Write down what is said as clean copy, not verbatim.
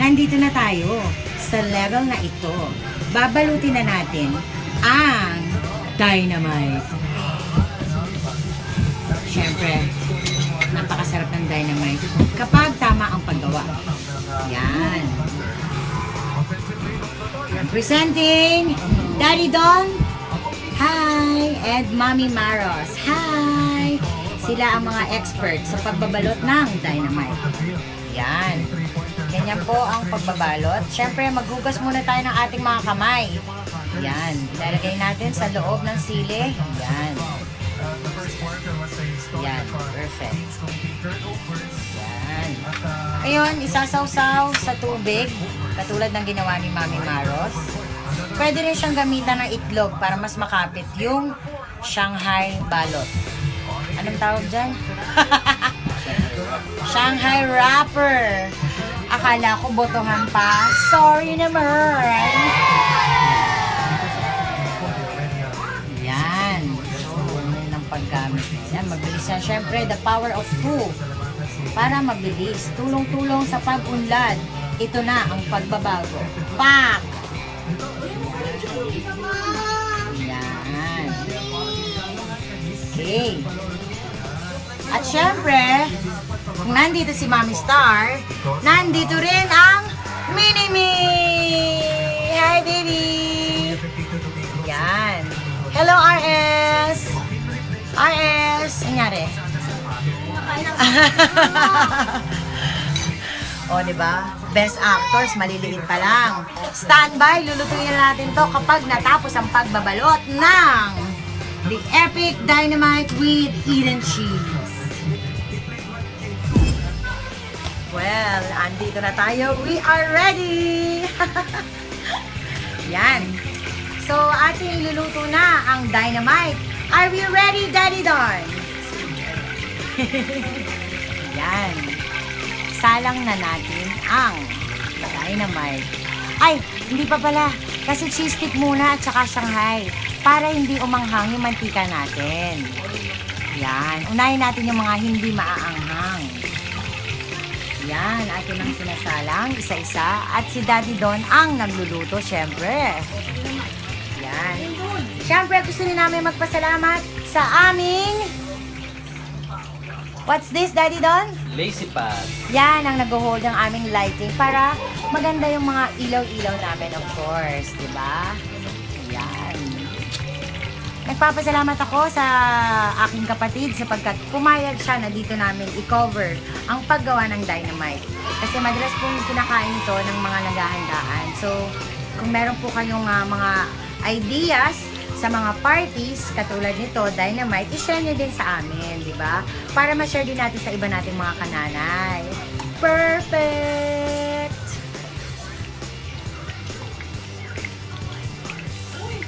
nandito na tayo sa level na ito. Babalutin na natin ang dynamite. Siyempre, napakasarap ng dynamite kapag tama ang paggawa. Yan. Presenting Daddy Don. Hi! And Mommy Maros. Hi! Sila ang mga experts sa pagbabalot ng dynamite. Yan. Ganyan po ang pagbabalot. Siyempre, maghugas muna tayo ng ating mga kamay. Yan. Ilalagay natin sa loob ng sili. Yan. Yan. Perfect. Yan. Ngayon, isasawsaw sa tubig. Katulad ng ginawa ni Mami Maros. Pwede rin siyang gamitan ng itlog para mas makapit yung Shanghai balot. Anong tawag dyan? Shanghai wrapper. Akala ko botohan pa. Sorry naman. Yan. So, yun ang paggamit. Yan, mabilis yan. Siyempre, the power of 2. Para mabilis. Tulong-tulong sa pag-unlad. Ito na ang pagbabago. Pak! Yan. Okay. At syempre, kung nandito si Mami Star, nandito rin ang Mini-Me! Hi, baby! Yan. Hello, RS! RS! Anyari? O, diba? Best actors, maliliit pa lang. Standby, lulutuin natin to kapag natapos ang pagbabalot ng The Epic Dynamite with Eden Cheese. Well, andito na tayo. We are ready! Yan. So, ating iluluto na ang dynamite. Are we ready, Daddy Don? Yan. Salang na natin ang dynamite. Ay, hindi pa pala. Kasi cheese stick muna at saka Shanghai. Para hindi umanghang yung mantika natin. Yan. Unahin natin yung mga hindi maaanghang. Yan. Atin ang sinasalang isa-isa. At si Daddy Don ang nagluluto, syempre. Yan. Syempre, gusto niyo namin magpasalamat sa aming... What's this, Daddy Don? Lazy Pad. Yan ang nag-hold ng aming lighting para maganda yung mga ilaw-ilaw namin, of course. Diba? Yan. Nagpapasalamat ako sa aking kapatid sapagkat pumayag siya na dito namin i-cover ang paggawa ng dynamite. Kasi madalas pong kinakain ito ng mga naghahandaan. So, kung meron po kayong mga ideas sa mga parties, katulad nito, dynamite, i-share nyo din sa amin, di ba? Para ma-share din natin sa iba nating mga kananay. Perfect! Uy!